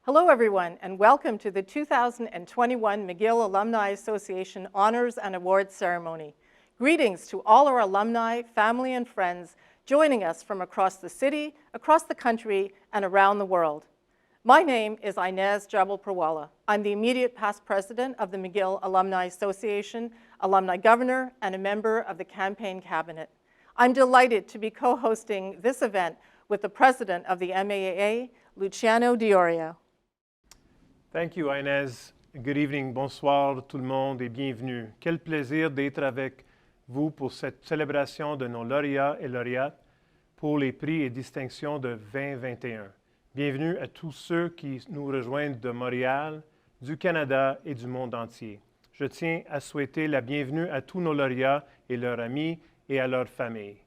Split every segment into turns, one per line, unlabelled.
Hello, everyone, and welcome to the 2021 McGill Alumni Association Honors and Awards Ceremony. Greetings to all our alumni, family, and friends joining us from across the city, across the country, and around the world. My name is Inez Jabal-Prawala. I'm the immediate past president of the McGill Alumni Association, alumni governor, and a member of the campaign cabinet. I'm delighted to be co-hosting this event with the president of the MAA, Luciano Diorio.
Thank you, Inez. Good evening, bonsoir tout le monde et bienvenue. Quel plaisir d'être avec vous pour cette célébration de nos lauréats et lauréates pour les prix et distinctions de 2021. Bienvenue à tous ceux qui nous rejoignent de Montréal, du Canada et du monde entier. Je tiens à souhaiter la bienvenue à tous nos lauréats et leurs amis et à leurs familles.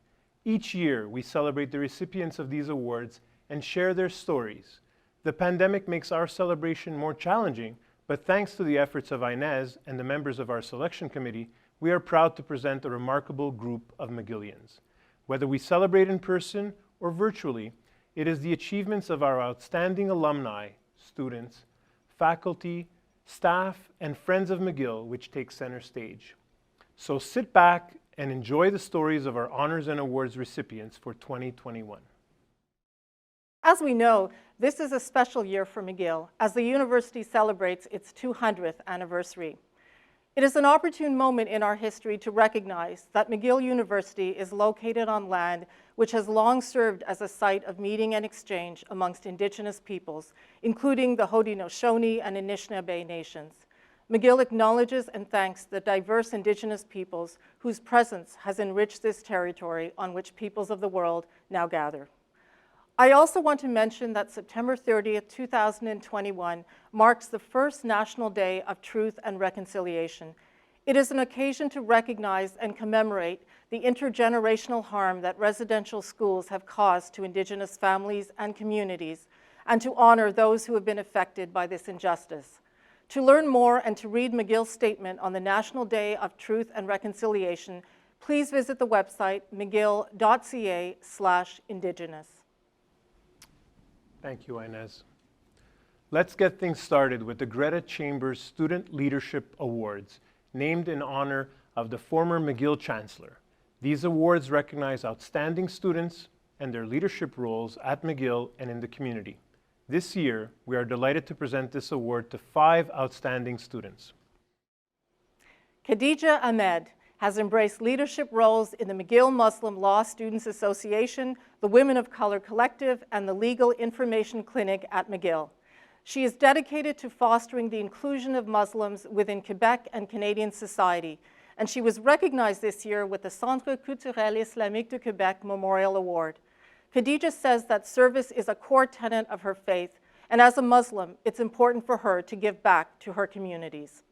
Each year, we celebrate the recipients of these awards and share their stories. The pandemic makes our celebration more challenging, but thanks to the efforts of Inez and the members of our selection committee, we are proud to present a remarkable group of McGillians. Whether we celebrate in person or virtually, it is the achievements of our outstanding alumni, students, faculty, staff, and friends of McGill which take center stage. So sit back and enjoy the stories of our honors and awards recipients for 2021.
As we know, this is a special year for McGill as the university celebrates its 200th anniversary. It is an opportune moment in our history to recognize that McGill University is located on land which has long served as a site of meeting and exchange amongst Indigenous peoples, including the Haudenosaunee and Anishinaabe nations. McGill acknowledges and thanks the diverse Indigenous peoples whose presence has enriched this territory on which peoples of the world now gather. I also want to mention that September 30th, 2021 marks the first National Day of Truth and Reconciliation. It is an occasion to recognize and commemorate the intergenerational harm that residential schools have caused to Indigenous families and communities, and to honor those who have been affected by this injustice. To learn more and to read McGill's statement on the National Day of Truth and Reconciliation, please visit the website mcgill.ca/indigenous.
Thank you, Inez. Let's get things started with the Greta Chambers Student Leadership Awards, named in honor of the former McGill Chancellor. These awards recognize outstanding students and their leadership roles at McGill and in the community. This year, we are delighted to present this award to 5 outstanding students.
Khadija Ahmed has embraced leadership roles in the McGill Muslim Law Students Association, the Women of Color Collective, and the Legal Information Clinic at McGill. She is dedicated to fostering the inclusion of Muslims within Quebec and Canadian society, and she was recognized this year with the Centre Culturel Islamique de Québec Memorial Award. Khadija says that service is a core tenet of her faith, and as a Muslim, it's important for her to give back to her communities.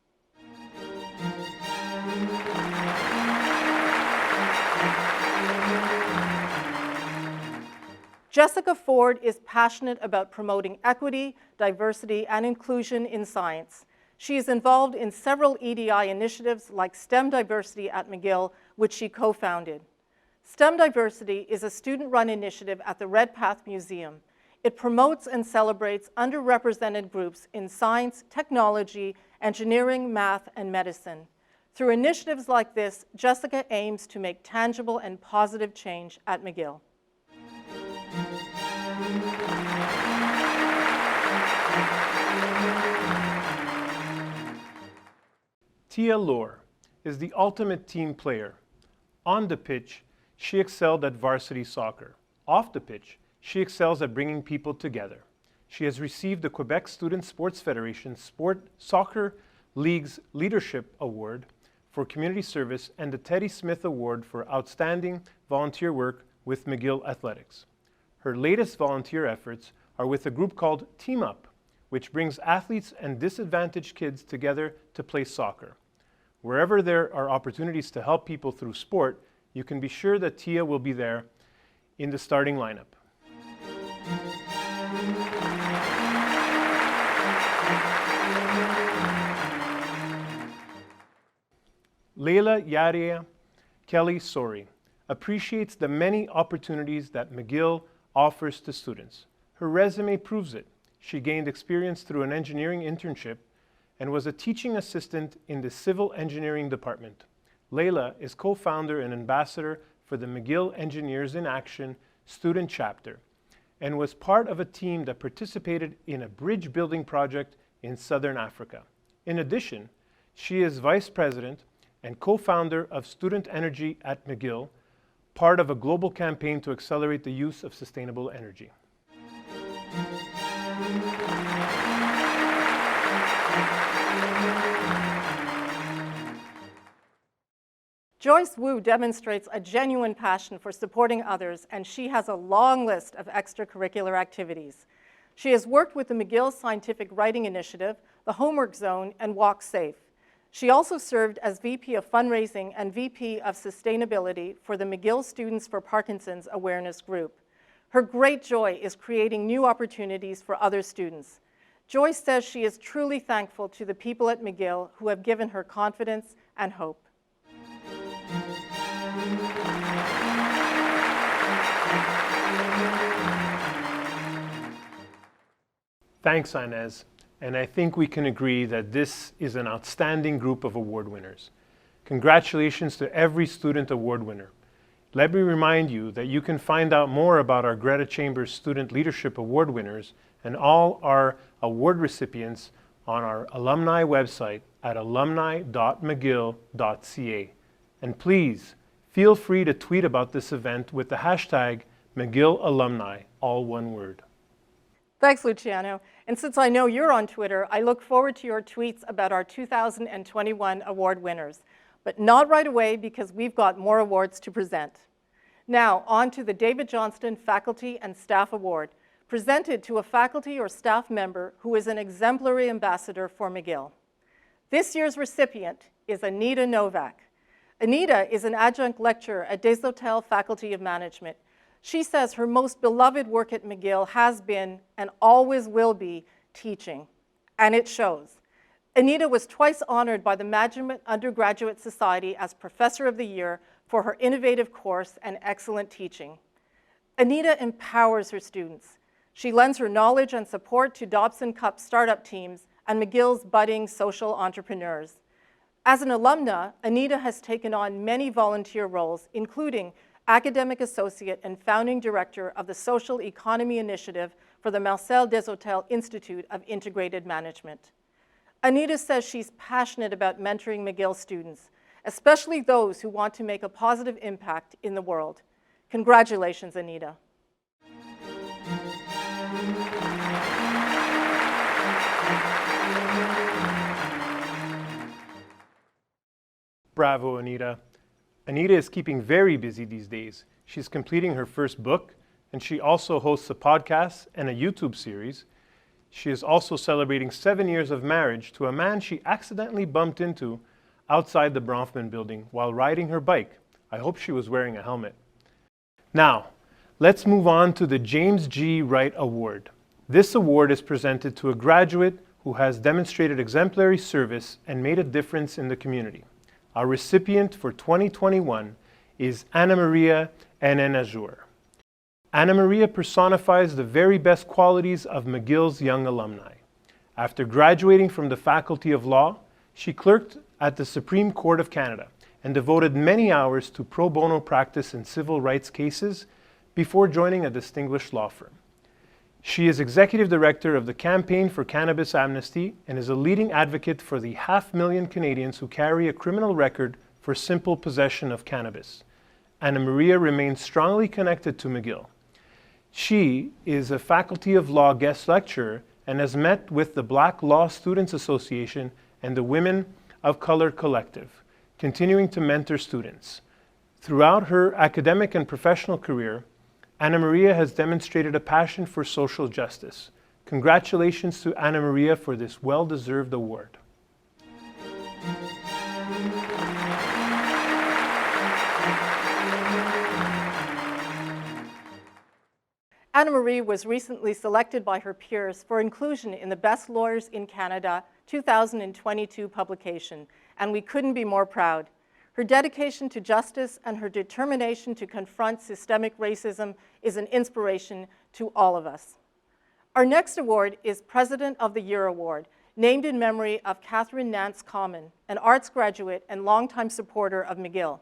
Jessica Ford is passionate about promoting equity, diversity, and inclusion in science. She is involved in several EDI initiatives like STEM Diversity at McGill, which she co-founded. STEM Diversity is a student-run initiative at the Red Path Museum. It promotes and celebrates underrepresented groups in science, technology, engineering, math, and medicine. Through initiatives like this, Jessica aims to make tangible and positive change at McGill.
Tia Lohr is the ultimate team player. On the pitch, she excelled at varsity soccer. Off the pitch, she excels at bringing people together. She has received the Quebec Student Sports Federation Soccer League's Leadership Award for Community Service and the Teddy Smith Award for Outstanding Volunteer Work with McGill Athletics. Her latest volunteer efforts are with a group called Team Up, which brings athletes and disadvantaged kids together to play soccer. Wherever there are opportunities to help people through sport, you can be sure that Tia will be there in the starting lineup. Leila Yaria Kelly Sori appreciates the many opportunities that McGill offers to students. Her resume proves it. She gained experience through an engineering internship and was a teaching assistant in the civil engineering department. Layla is co-founder and ambassador for the McGill Engineers in Action student chapter and was part of a team that participated in a bridge building project in Southern Africa. In addition, she is vice president and co-founder of Student Energy at McGill, part of a global campaign to accelerate the use of sustainable energy.
Joyce Wu demonstrates a genuine passion for supporting others, and she has a long list of extracurricular activities. She has worked with the McGill Scientific Writing Initiative, the Homework Zone, and Walk Safe. She also served as VP of Fundraising and VP of Sustainability for the McGill Students for Parkinson's Awareness Group. Her great joy is creating new opportunities for other students. Joyce says she is truly thankful to the people at McGill who have given her confidence and hope.
Thanks, Inez. And I think we can agree that this is an outstanding group of award winners. Congratulations to every student award winner. Let me remind you that you can find out more about our Greta Chambers Student Leadership Award winners and all our award recipients on our alumni website at alumni.mcgill.ca. And please, feel free to tweet about this event with the hashtag McGill Alumni, all one word.
Thanks, Luciano. And since I know you're on Twitter, I look forward to your tweets about our 2021 award winners. But not right away, because we've got more awards to present. Now, on to the David Johnston Faculty and Staff Award, presented to a faculty or staff member who is an exemplary ambassador for McGill. This year's recipient is Anita Novak. Anita is an adjunct lecturer at Des Hôtels Faculty of Management. She says her most beloved work at McGill has been, and always will be, teaching. And it shows. Anita was twice honored by the Management Undergraduate Society as Professor of the Year for her innovative course and excellent teaching. Anita empowers her students. She lends her knowledge and support to Dobson Cup startup teams and McGill's budding social entrepreneurs. As an alumna, Anita has taken on many volunteer roles, including academic associate and founding director of the Social Economy Initiative for the Marcel Deshotel Institute of Integrated Management. Anita says she's passionate about mentoring McGill students, especially those who want to make a positive impact in the world. Congratulations, Anita.
Bravo, Anita. Anita is keeping very busy these days. She's completing her first book, and she also hosts a podcast and a YouTube series. She is also celebrating 7 years of marriage to a man she accidentally bumped into outside the Bronfman building while riding her bike. I hope she was wearing a helmet. Now, let's move on to the James G. Wright Award. This award is presented to a graduate who has demonstrated exemplary service and made a difference in the community. Our recipient for 2021 is Anna Maria Enenajur. Anna Maria personifies the very best qualities of McGill's young alumni. After graduating from the Faculty of Law, she clerked at the Supreme Court of Canada and devoted many hours to pro bono practice in civil rights cases before joining a distinguished law firm. She is executive director of the Campaign for Cannabis Amnesty and is a leading advocate for the 500,000 Canadians who carry a criminal record for simple possession of cannabis. Anna Maria remains strongly connected to McGill. She is a Faculty of Law guest lecturer and has met with the Black Law Students Association and the Women of Color Collective, continuing to mentor students. Throughout her academic and professional career, Anna Maria has demonstrated a passion for social justice. Congratulations to Anna Maria for this well-deserved award.
Anna Marie was recently selected by her peers for inclusion in the Best Lawyers in Canada 2022 publication, and we couldn't be more proud. Her dedication to justice and her determination to confront systemic racism is an inspiration to all of us. Our next award is President of the Year Award, named in memory of Catherine Nance Common, an arts graduate and longtime supporter of McGill.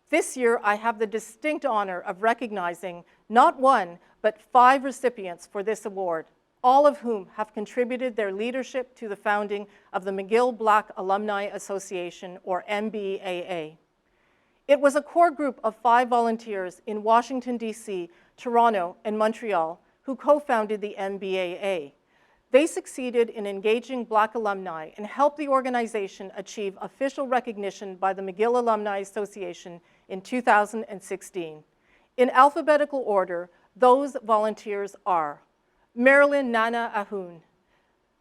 This year, I have the distinct honor of recognizing not one, but 5 recipients for this award, all of whom have contributed their leadership to the founding of the McGill Black Alumni Association, or MBAA. It was a core group of 5 volunteers in Washington, D.C., Toronto, and Montreal who co-founded the MBAA. They succeeded in engaging Black alumni and helped the organization achieve official recognition by the McGill Alumni Association in 2016. In alphabetical order, those volunteers are Marilyn Nana Ahun.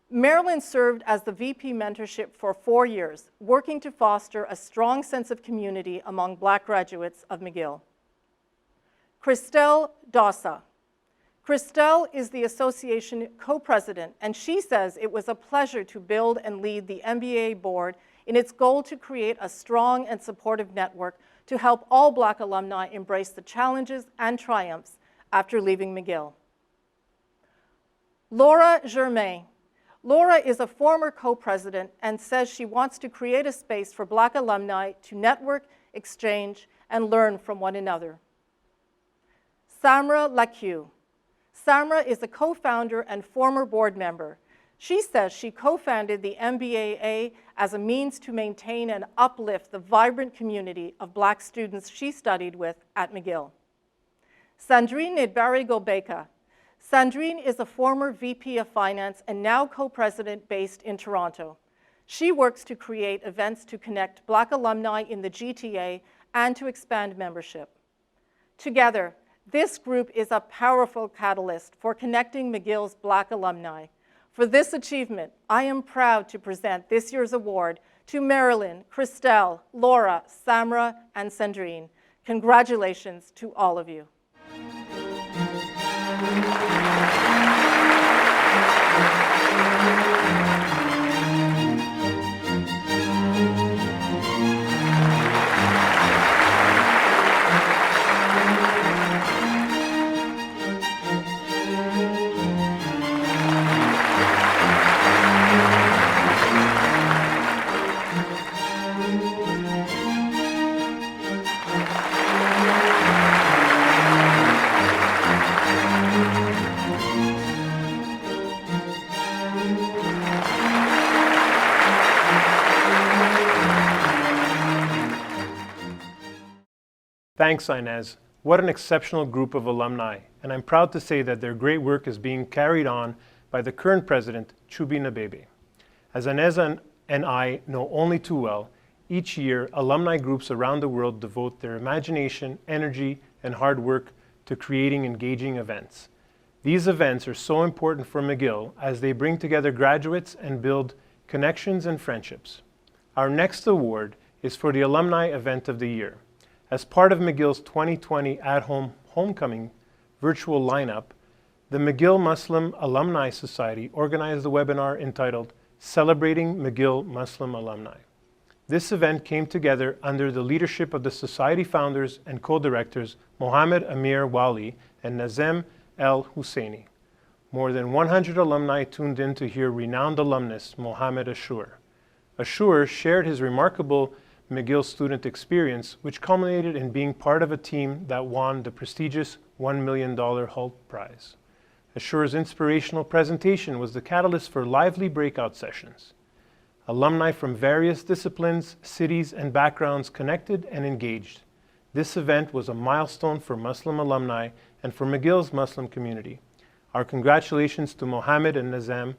Marilyn served as the VP mentorship for 4 years, working to foster a strong sense of community among Black graduates of McGill. Christelle Dawsa. Christelle is the association co-president, and she says it was a pleasure to build and lead the MBA board in its goal to create a strong and supportive network to help all Black alumni embrace the challenges and triumphs after leaving McGill. Laura Germain. Laura is a former co-president and says she wants to create a space for Black alumni to network, exchange, and learn from one another. Samra Lakiu. Samra is a co-founder and former board member. She says she co-founded the MBAA as a means to maintain and uplift the vibrant community of Black students she studied with at McGill. Sandrine Idbari-Gobeka. Sandrine is a former VP of Finance and now co-president based in Toronto. She works to create events to connect Black alumni in the GTA and to expand membership. Together, this group is a powerful catalyst for connecting McGill's Black alumni. For this achievement, I am proud to present this year's award to Marilyn, Christelle, Laura, Samra, and Sandrine. Congratulations to all of you.
Thanks, Inez. What an exceptional group of alumni, and I'm proud to say that their great work is being carried on by the current president, Chubi Nabebe. As Inez and I know only too well, each year, alumni groups around the world devote their imagination, energy, and hard work to creating engaging events. These events are so important for McGill as they bring together graduates and build connections and friendships. Our next award is for the Alumni Event of the Year. As part of McGill's 2020 At-Home Homecoming virtual lineup, the McGill Muslim Alumni Society organized a webinar entitled Celebrating McGill Muslim Alumni. This event came together under the leadership of the Society founders and co-directors Mohammed Amir Wali and Nazem El Husseini. More than 100 alumni tuned in to hear renowned alumnus Mohammed Ashur. Ashur shared his remarkable McGill student experience, which culminated in being part of a team that won the prestigious $1 million Hult Prize. Ashur's inspirational presentation was the catalyst for lively breakout sessions. Alumni from various disciplines, cities, and backgrounds connected and engaged. This event was a milestone for Muslim alumni and for McGill's Muslim community. Our congratulations to Mohammed and Nazem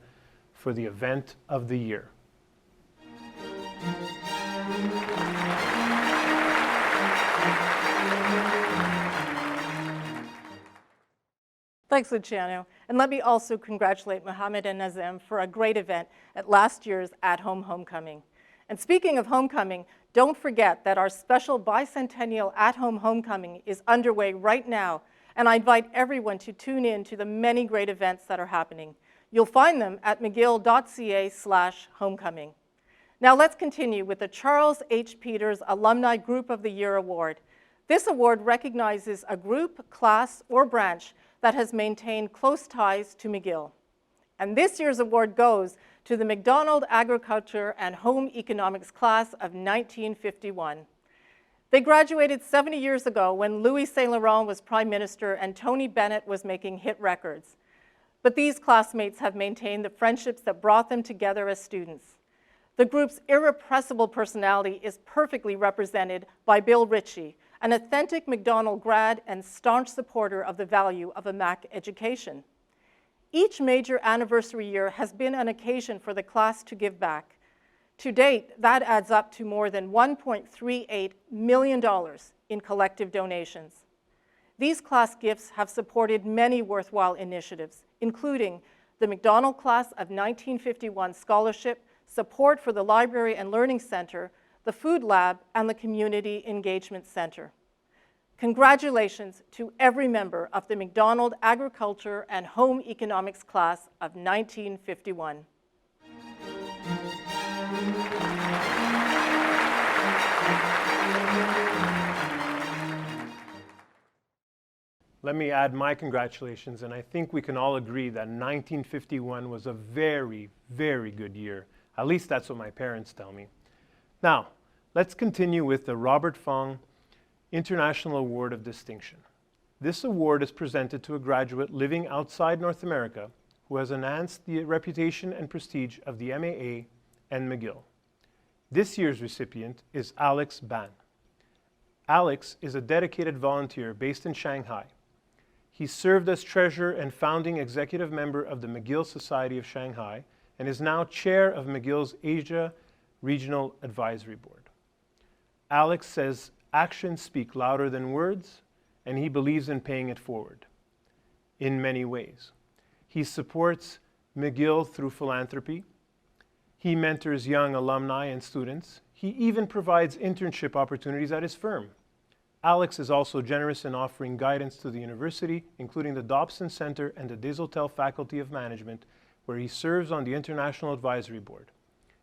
for the event of the year.
Thanks, Luciano. And let me also congratulate Mohammed and Nazem for a great event at last year's At-Home Homecoming. And speaking of homecoming, don't forget that our special Bicentennial At-Home Homecoming is underway right now, and I invite everyone to tune in to the many great events that are happening. You'll find them at mcgill.ca/homecoming. Now let's continue with the Charles H. Peters Alumni Group of the Year Award. This award recognizes a group, class, or branch that has maintained close ties to McGill. And this year's award goes to the McDonald Agriculture and Home Economics class of 1951. They graduated 70 years ago when Louis Saint Laurent was Prime Minister and Tony Bennett was making hit records. But these classmates have maintained the friendships that brought them together as students. The group's irrepressible personality is perfectly represented by Bill Ritchie, an authentic McDonald grad and staunch supporter of the value of a Mac education. Each major anniversary year has been an occasion for the class to give back. To date, that adds up to more than $1.38 million in collective donations. These class gifts have supported many worthwhile initiatives, including the McDonald Class of 1951 Scholarship, support for the Library and Learning Center, the Food Lab, and the Community Engagement Center. Congratulations to every member of the McDonald Agriculture and Home Economics Class of 1951.
Let me add my congratulations, and I think we can all agree that 1951 was a very, very good year. At least that's what my parents tell me. Now, let's continue with the Robert Fong International Award of Distinction. This award is presented to a graduate living outside North America who has enhanced the reputation and prestige of the MAA and McGill. This year's recipient is Alex Ban. Alex is a dedicated volunteer based in Shanghai. He served as treasurer and founding executive member of the McGill Society of Shanghai and is now chair of McGill's Asia Regional Advisory Board. Alex says actions speak louder than words, and he believes in paying it forward in many ways. He supports McGill through philanthropy. He mentors young alumni and students. He even provides internship opportunities at his firm. Alex is also generous in offering guidance to the university, including the Dobson Center and the Desautels Faculty of Management, where he serves on the International Advisory Board.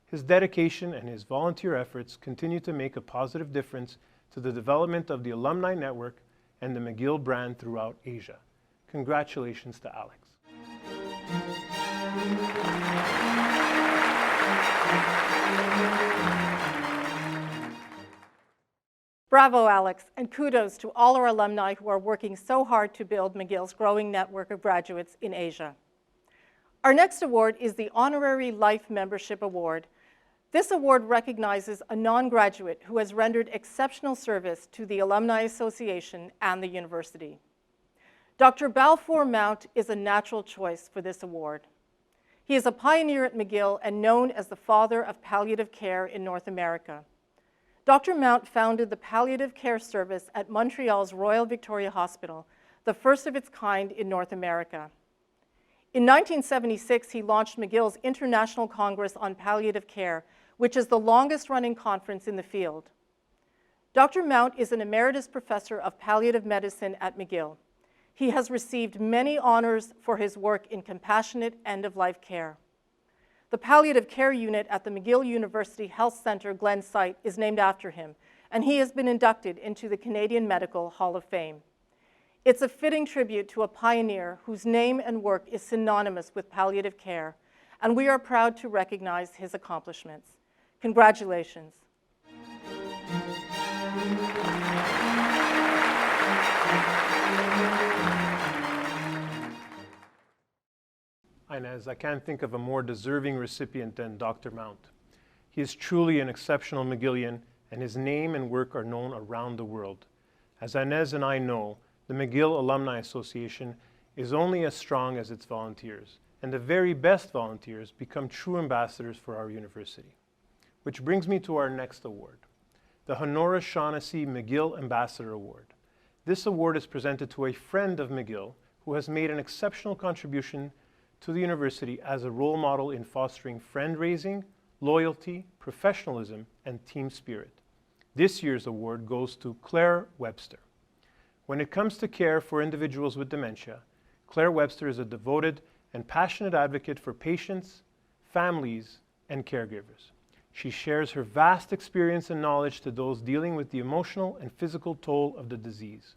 His dedication and his volunteer efforts continue to make a positive difference to the development of the alumni network and the McGill brand throughout Asia. Congratulations to Alex.
Bravo, Alex, and kudos to all our alumni who are working so hard to build McGill's growing network of graduates in Asia. Our next award is the Honorary Life Membership Award. This award recognizes a non-graduate who has rendered exceptional service to the Alumni Association and the university. Dr. Balfour Mount is a natural choice for this award. He is a pioneer at McGill and known as the father of palliative care in North America. Dr. Mount founded the palliative care service at Montreal's Royal Victoria Hospital, the first of its kind in North America. In 1976, he launched McGill's International Congress on Palliative Care, which is the longest-running conference in the field. Dr. Mount is an emeritus professor of palliative medicine at McGill. He has received many honors for his work in compassionate end-of-life care. The palliative care unit at the McGill University Health Center Glen site is named after him, and he has been inducted into the Canadian Medical Hall of Fame. It's a fitting tribute to a pioneer whose name and work is synonymous with palliative care, and we are proud to recognize his accomplishments. Congratulations.
Inez, I can't think of a more deserving recipient than Dr. Mount. He is truly an exceptional McGillian, and his name and work are known around the world. As Inez and I know, the McGill Alumni Association is only as strong as its volunteers, and the very best volunteers become true ambassadors for our university. Which brings me to our next award, the Honora Shaughnessy McGill Ambassador Award. This award is presented to a friend of McGill who has made an exceptional contribution to the university as a role model in fostering friend-raising, loyalty, professionalism, and team spirit. This year's award goes to Claire Webster. When it comes to care for individuals with dementia, Claire Webster is a devoted and passionate advocate for patients, families, and caregivers. She shares her vast experience and knowledge to those dealing with the emotional and physical toll of the disease.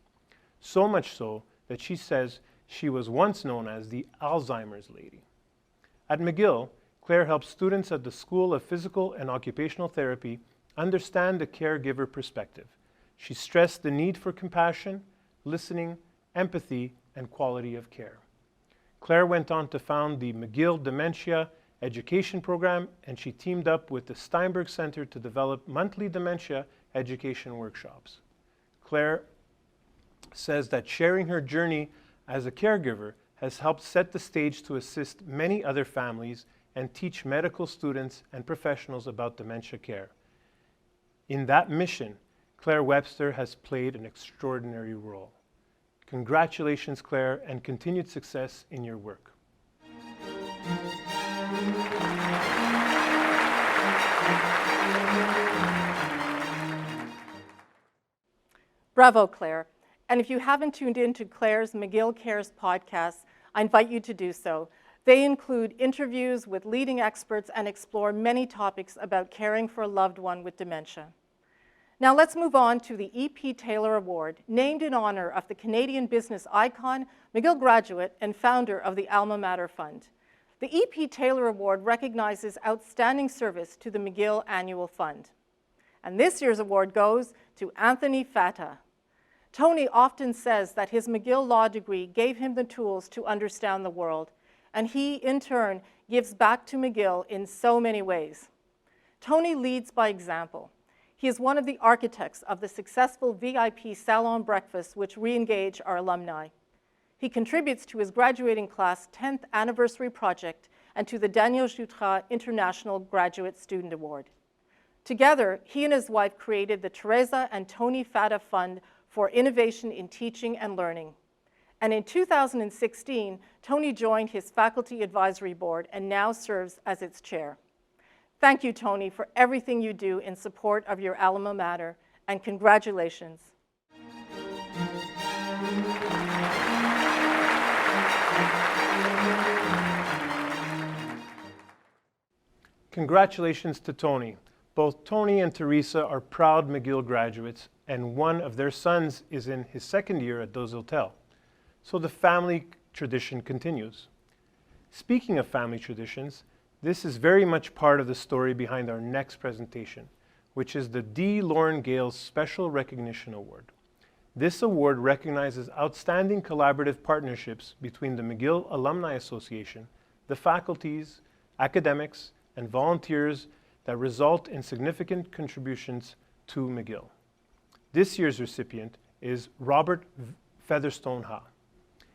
So much so that she says She was once known as the Alzheimer's lady. At McGill, Claire helps students at the School of Physical and Occupational Therapy understand the caregiver perspective. She stressed the need for compassion, listening, empathy, and quality of care. Claire went on to found the McGill Dementia Education Program, and she teamed up with the Steinberg Center to develop monthly dementia education workshops. Claire says that sharing her journey as a caregiver has helped set the stage to assist many other families and teach medical students and professionals about dementia care. In that mission, Claire Webster has played an extraordinary role. Congratulations, Claire, and continued success in your work.
Bravo, Claire. And if you haven't tuned in to Claire's McGill Cares podcast, I invite you to do so. They include interviews with leading experts and explore many topics about caring for a loved one with dementia. Now let's move on to the E.P. Taylor Award, named in honor of the Canadian business icon, McGill graduate, and founder of the Alma Mater Fund. The E.P. Taylor Award recognizes outstanding service to the McGill Annual Fund. And this year's award goes to Anthony Fata. Tony often says that his McGill law degree gave him the tools to understand the world, and he, in turn, gives back to McGill in so many ways. Tony leads by example. He is one of the architects of the successful VIP Salon Breakfast, which re-engage our alumni. He contributes to his graduating class 10th anniversary project and to the Daniel Jutras International Graduate Student Award. Together, he and his wife created the Teresa and Tony Fata Fund for Innovation in Teaching and Learning. And in 2016, Tony joined his faculty advisory board and now serves as its chair. Thank you, Tony, for everything you do in support of your alma mater, and congratulations.
Congratulations to Tony. Both Tony and Teresa are proud McGill graduates, and one of their sons is in his second year at Dos Hotels. So the family tradition continues. Speaking of family traditions, this is very much part of the story behind our next presentation, which is the D. Lauren Gales Special Recognition Award. This award recognizes outstanding collaborative partnerships between the McGill Alumni Association, the faculties, academics, and volunteers that result in significant contributions to McGill. This year's recipient is Robert Featherstone Ha.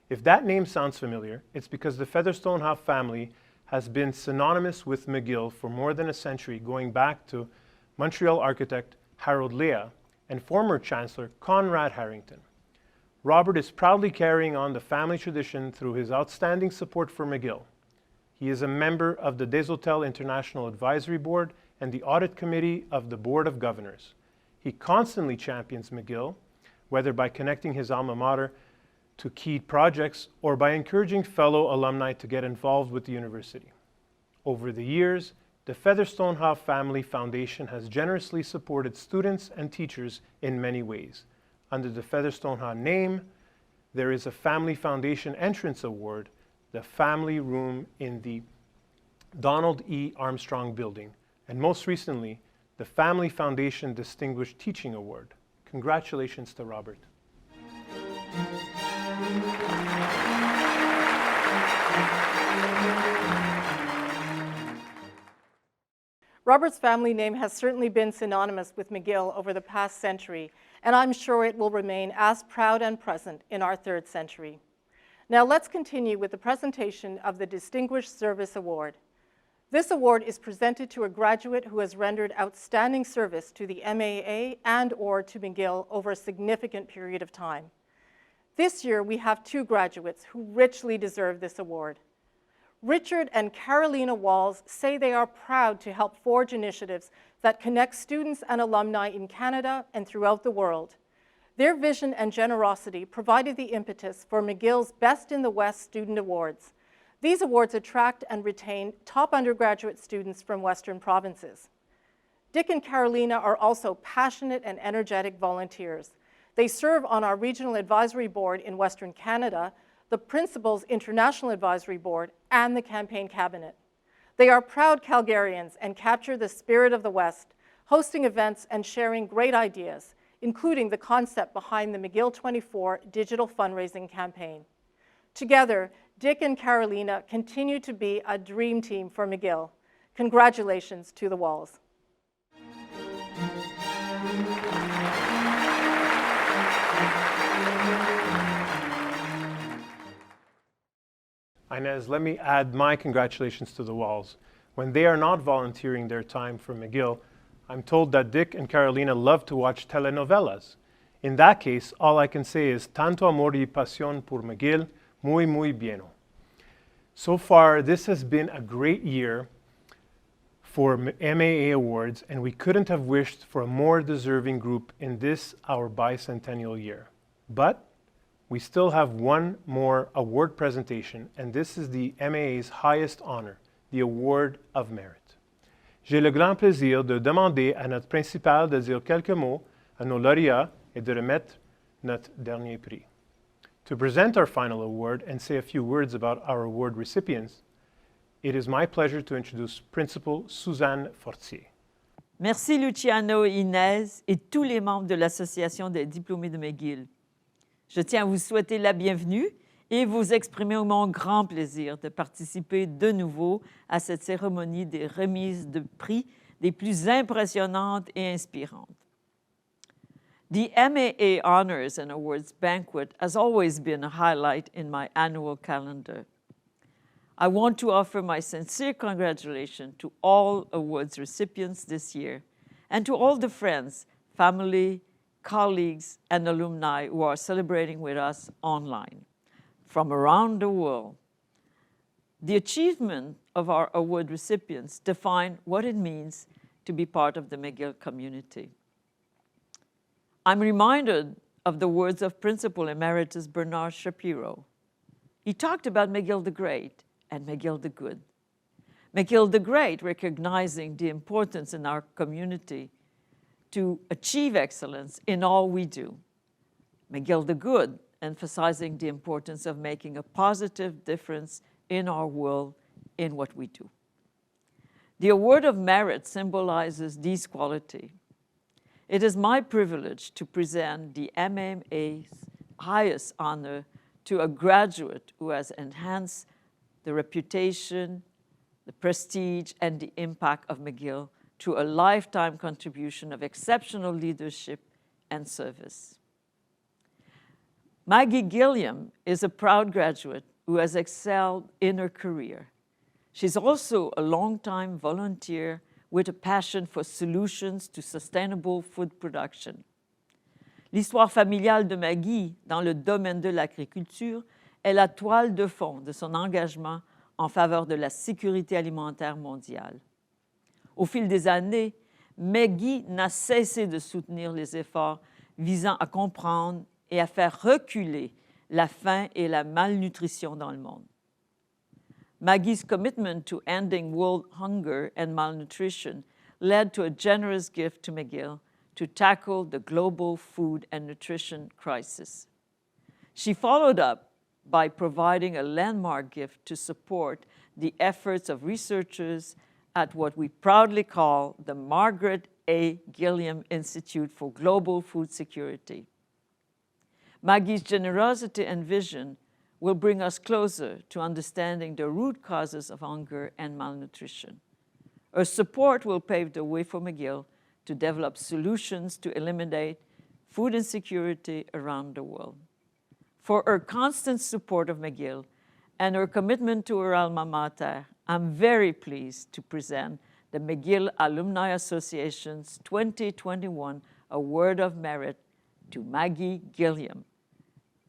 If that name sounds familiar, it's because the Featherstone Ha family has been synonymous with McGill for more than a century, going back to Montreal architect Harold Lea and former Chancellor Conrad Harrington. Robert is proudly carrying on the family tradition through his outstanding support for McGill. He is a member of the Des Hotels International Advisory Board and the Audit Committee of the Board of Governors. He constantly champions McGill, whether by connecting his alma mater to key projects or by encouraging fellow alumni to get involved with the university. Over the years, the Featherstone Ha Family Foundation has generously supported students and teachers in many ways. Under the Featherstone Ha name, there is a Family Foundation Entrance Award, the family room in the Donald E. Armstrong Building, and most recently, the Family Foundation Distinguished Teaching Award. Congratulations to Robert.
Robert's family name has certainly been synonymous with McGill over the past century, and I'm sure it will remain as proud and present in our third century. Now let's continue with the presentation of the Distinguished Service Award. This award is presented to a graduate who has rendered outstanding service to the MAA and/or to McGill over a significant period of time. This year, we have two graduates who richly deserve this award. Richard and Carolina Walls say they are proud to help forge initiatives that connect students and alumni in Canada and throughout the world. Their vision and generosity provided the impetus for McGill's Best in the West Student Awards. These awards attract and retain top undergraduate students from Western provinces. Dick and Carolina are also passionate and energetic volunteers. They serve on our regional advisory board in Western Canada, the Principal's International Advisory Board, and the Campaign Cabinet. They are proud Calgarians and capture the spirit of the West, hosting events and sharing great ideas, including the concept behind the McGill 24 digital fundraising campaign. Together, Dick and Carolina continue to be a dream team for McGill. Congratulations to the Walls.
Inez, let me add my congratulations to the Walls. When they are not volunteering their time for McGill, I'm told that Dick and Carolina love to watch telenovelas. In that case, all I can say is tanto amor y pasión por McGill, muy bien. So far, this has been a great year for MAA awards, and we couldn't have wished for a more deserving group in this, our bicentennial year. But we still have one more award presentation, and this is the MAA's highest honor, the Award of Merit. J'ai le grand plaisir de demander à notre principal de dire quelques mots à nos lauréats et de remettre notre dernier prix. To present our final award and say a few words about our award recipients, it is my pleasure to introduce Principal Suzanne Fortier.
Merci Luciano et Inez et tous les membres de l'Association des diplômés de McGill. Je tiens à vous souhaiter la bienvenue et vous exprimer mon grand plaisir de participer de nouveau à cette cérémonie des remises de prix des plus impressionnantes et inspirantes. The MAA Honors and Awards Banquet has always been a highlight in my annual calendar. I want to offer my sincere congratulations to all awards recipients this year and to all the friends, family, colleagues, and alumni who are celebrating with us online from around the world. The achievement of our award recipients define what it means to be part of the McGill community. I'm reminded of the words of Principal Emeritus Bernard Shapiro. He talked about McGill the Great and McGill the Good. McGill the Great, recognizing the importance in our community to achieve excellence in all we do. McGill the Good, emphasizing the importance of making a positive difference in our world in what we do. The Award of Merit symbolizes these qualities. It is my privilege to present the MAA's highest honor to a graduate who has enhanced the reputation, the prestige, and the impact of McGill through a lifetime contribution of exceptional leadership and service. Maggie Gilliam is a proud graduate who has excelled in her career. She's also a longtime volunteer with a passion for solutions to sustainable food production. L'histoire familiale de Maggie dans le domaine de l'agriculture est la toile de fond de son engagement en faveur de la sécurité alimentaire mondiale. Au fil des années, Maggie n'a cessé de soutenir les efforts visant à comprendre et à faire reculer la faim et la malnutrition dans le monde. Maggie's commitment to ending world hunger and malnutrition led to a generous gift to McGill to tackle the global food and nutrition crisis. She followed up by providing a landmark gift to support the efforts of researchers at what we proudly call the Margaret A. Gilliam Institute for Global Food Security. Maggie's generosity and vision will bring us closer to understanding the root causes of hunger and malnutrition. Her support will pave the way for McGill to develop solutions to eliminate food insecurity around the world. For her constant support of McGill and her commitment to her alma mater, I'm very pleased to present the McGill Alumni Association's 2021 Award of Merit to Maggie Gilliam.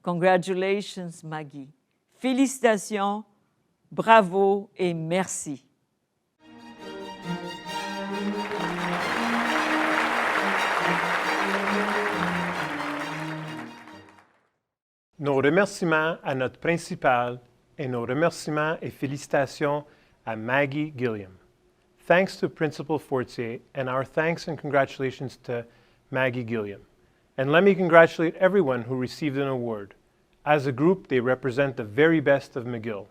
Congratulations, Maggie. Félicitations, bravo et merci.
Nos remerciements à notre principal et nos remerciements et félicitations à Maggie Gilliam. Thanks to Principal Fortier, and our thanks and congratulations to Maggie Gilliam. And let me congratulate everyone who received an award. As a group, they represent the very best of McGill.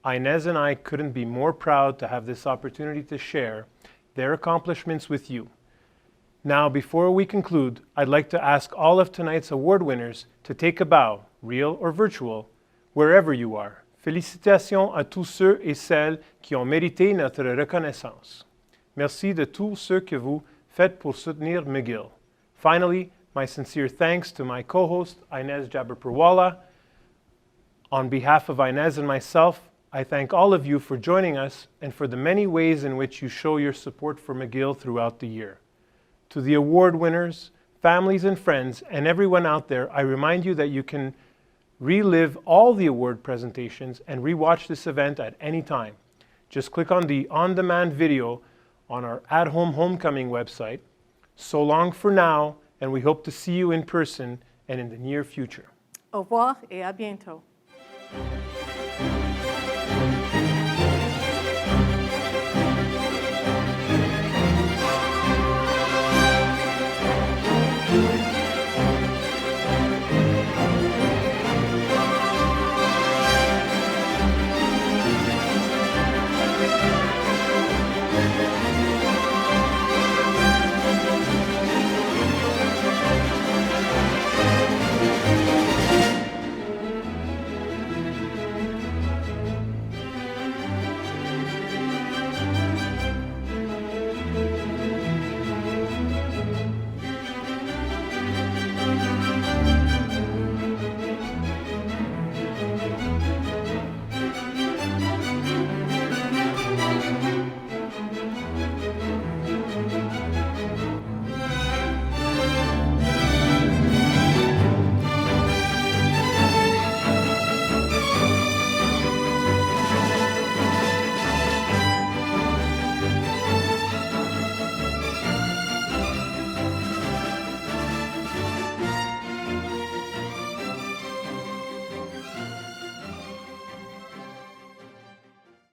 Inez and I couldn't be more proud to have this opportunity to share their accomplishments with you. Now, before we conclude, I'd like to ask all of tonight's award winners to take a bow, real or virtual, wherever you are. Félicitations à tous ceux et celles qui ont mérité notre reconnaissance. Merci de tous ceux que vous faites pour soutenir McGill. Finally, my sincere thanks to my co-host, Inez Jaber-Perwala. On behalf of Inez and myself, I thank all of you for joining us and for the many ways in which you show your support for McGill throughout the year. To the award winners, families and friends, and everyone out there, I remind you that you can relive all the award presentations and rewatch this event at any time. Just click on the on-demand video on our At-Home Homecoming website. So long for now, and we hope to see you in person and in the near future.
Au revoir et à bientôt.